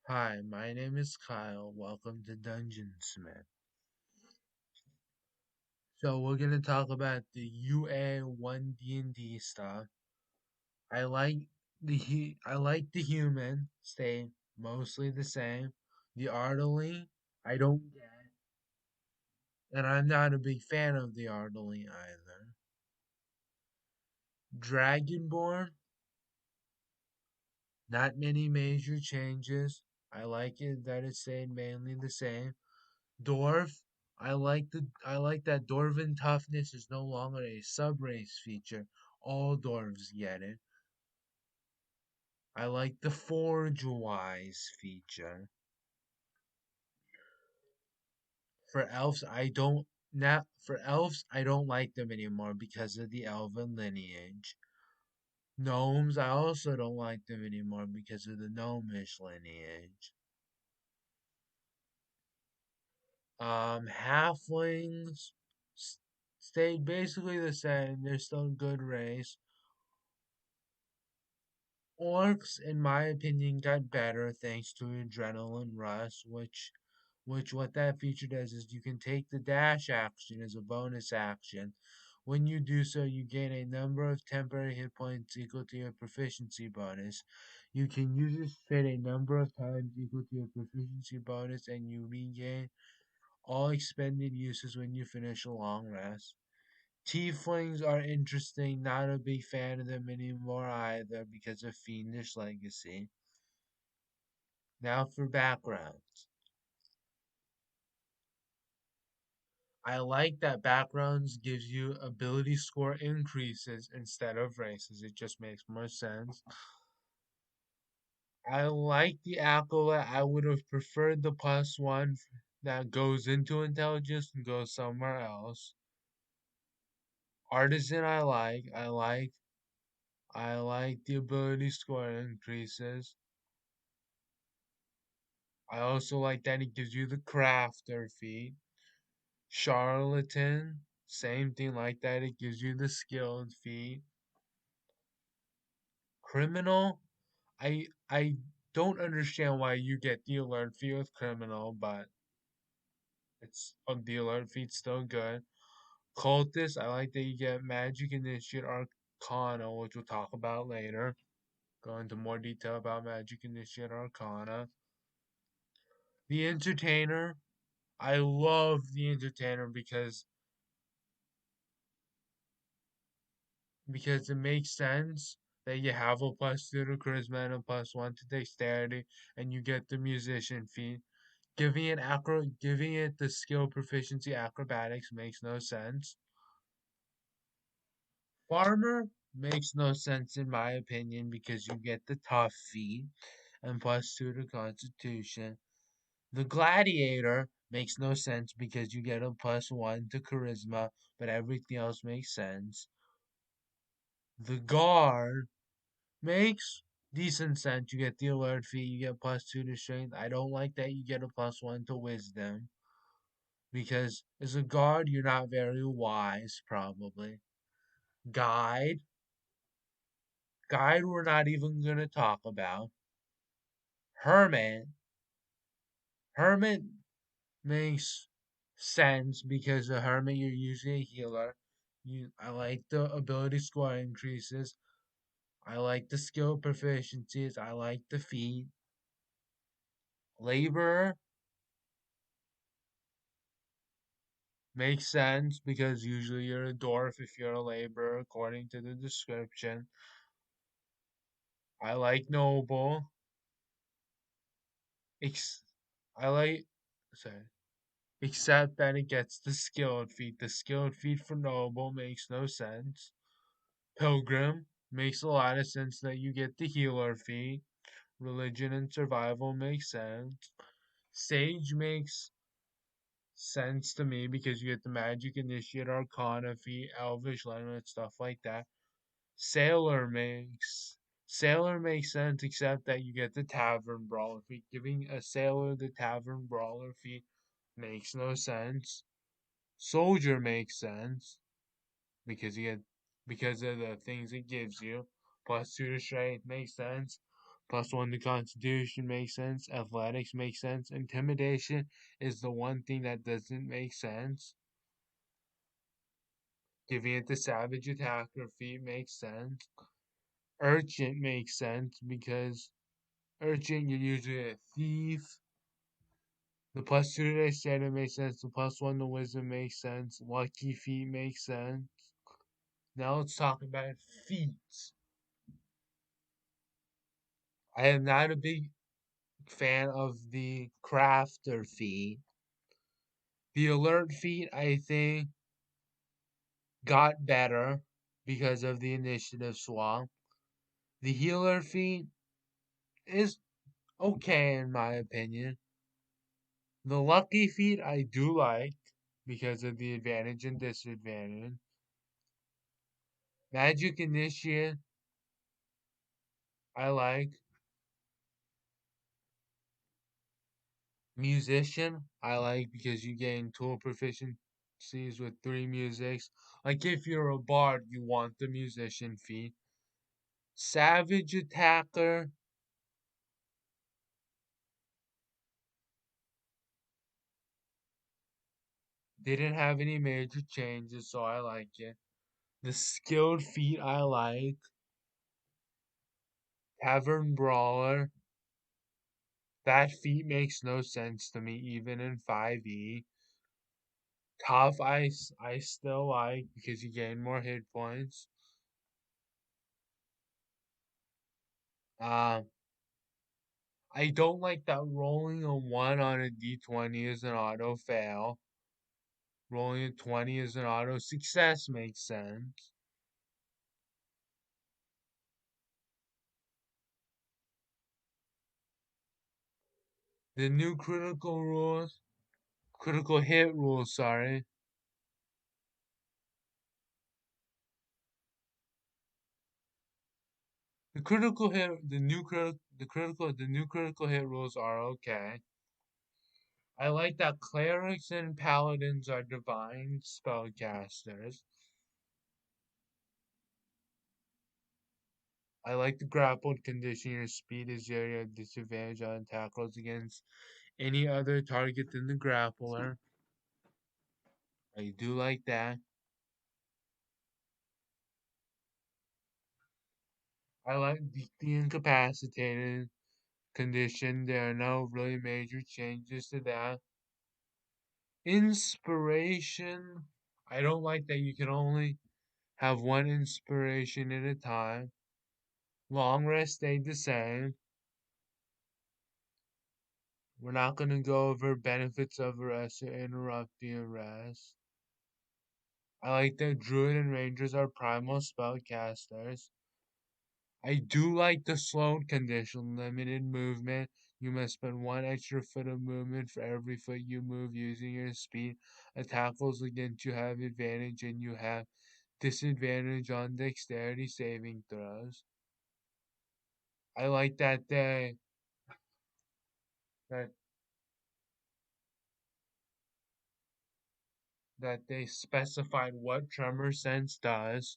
Hi, my name is Kyle. Welcome to Dungeon Smith. So we're gonna talk about the UA1 D&D stuff. I like I like the human stay mostly the same. The Artily I don't get, and I'm not a big fan of the Artily either. Dragonborn, not many major changes. I like it that it stayed mainly the same. Dwarf, I like that dwarven toughness is no longer a sub-race feature. All dwarves get it. I like the forge wise feature. For elves, I don't like them anymore because of the elven lineage. Gnomes, I also don't like them anymore because of the gnomish lineage. Halflings s- stayed basically the same. They're still a good race. Orcs, in my opinion, got better thanks to Adrenaline Rush, which what that feature does is you can take the dash action as a bonus action. When you do so, you gain a number of temporary hit points equal to your proficiency bonus. You can use this trait a number of times equal to your proficiency bonus, and you regain all expended uses when you finish a long rest. Tieflings are interesting, not a big fan of them anymore either because of Fiendish Legacy. Now for backgrounds. I like that backgrounds gives you ability score increases instead of races. It just makes more sense. I like the acolyte. I would have preferred the +1 that goes into intelligence and goes somewhere else. Artisan I like the ability score increases. I also like that it gives you the crafter feat. Charlatan, same thing like that. It gives you the skilled feat. Criminal, I don't understand why you get the alert feat with criminal, but it's the alert feat's still good. Cultist, I like that you get magic initiate arcana, which we'll talk about later. Go into more detail about magic initiate arcana. The entertainer, I love the entertainer because it makes sense that you have a +2 to charisma and a +1 to dexterity, and you get the musician feat. Giving it the skill proficiency acrobatics makes no sense. Farmer makes no sense in my opinion because you get the tough feat and +2 to constitution. The gladiator makes no sense because you get a +1 to charisma, but everything else makes sense. The guard makes decent sense. You get the alert fee, you get +2 to strength. I don't like that you get a +1 to wisdom because as a guard, you're not very wise, probably. Guide. Guide, we're not even going to talk about. Hermit. Hermit makes sense because a hermit, you're usually a healer. I like the ability score increases. I like the skill proficiencies. I like the feat. Laborer makes sense because usually you're a dwarf if you're a laborer, according to the description. I like noble. Ex- I like, sorry, except that it gets the skilled feat. The skilled feat for noble makes no sense. Pilgrim makes a lot of sense that you get the healer feat. Religion and survival makes sense. Sage makes sense to me because you get the magic initiate arcana feat, elvish language, stuff like that. Sailor makes sense except that you get the tavern brawler feat. Giving a sailor the tavern brawler feat makes no sense. Soldier makes sense because you get because of the things it gives you. +2 to strength makes sense. +1 to Constitution makes sense. Athletics makes sense. Intimidation is the one thing that doesn't make sense. Giving it the Savage Attacker feat makes sense. Urchin makes sense because Urchin, you're usually a thief. The +2 to Dexterity makes sense. The +1 to Wisdom makes sense. Lucky feat makes sense. Now let's talk about feats. I am not a big fan of the Crafter feat. The Alert feat, I think, got better because of the initiative swap. The Healer feat is okay in my opinion. The Lucky feat I do like because of the advantage and disadvantage. Magic Initiate I like. Musician I like because you gain tool proficiencies with 3 musics. Like if you're a bard, you want the musician feat. Savage Attacker didn't have any major changes, so I like it. The skilled feat I like. Tavern Brawler. That feat makes no sense to me, even in 5e. Tough Ice I still like because you gain more hit points. Um, I don't like that rolling a 1 on a d20 is an auto fail. Rolling a 20 is an auto success makes sense. The new critical hit rules, sorry. The critical hit, the new critical hit rules are okay. I like that clerics and paladins are divine spellcasters. I like the grappled condition. Your speed is your disadvantage on attack rolls against any other target than the grappler. I do like that. I like the incapacitated condition. There are no really major changes to that. Inspiration. I don't like that you can only have one inspiration at a time. Long rest stayed the same. We're not going to go over benefits of rest or interrupting rest. I like that Druid and Rangers are primal spellcasters. I do like the slowed condition, limited movement. You must spend 1 extra foot of movement for every foot you move using your speed. Attack rolls against you have advantage and you have disadvantage on dexterity saving throws. I like that that they specified what Tremor Sense does.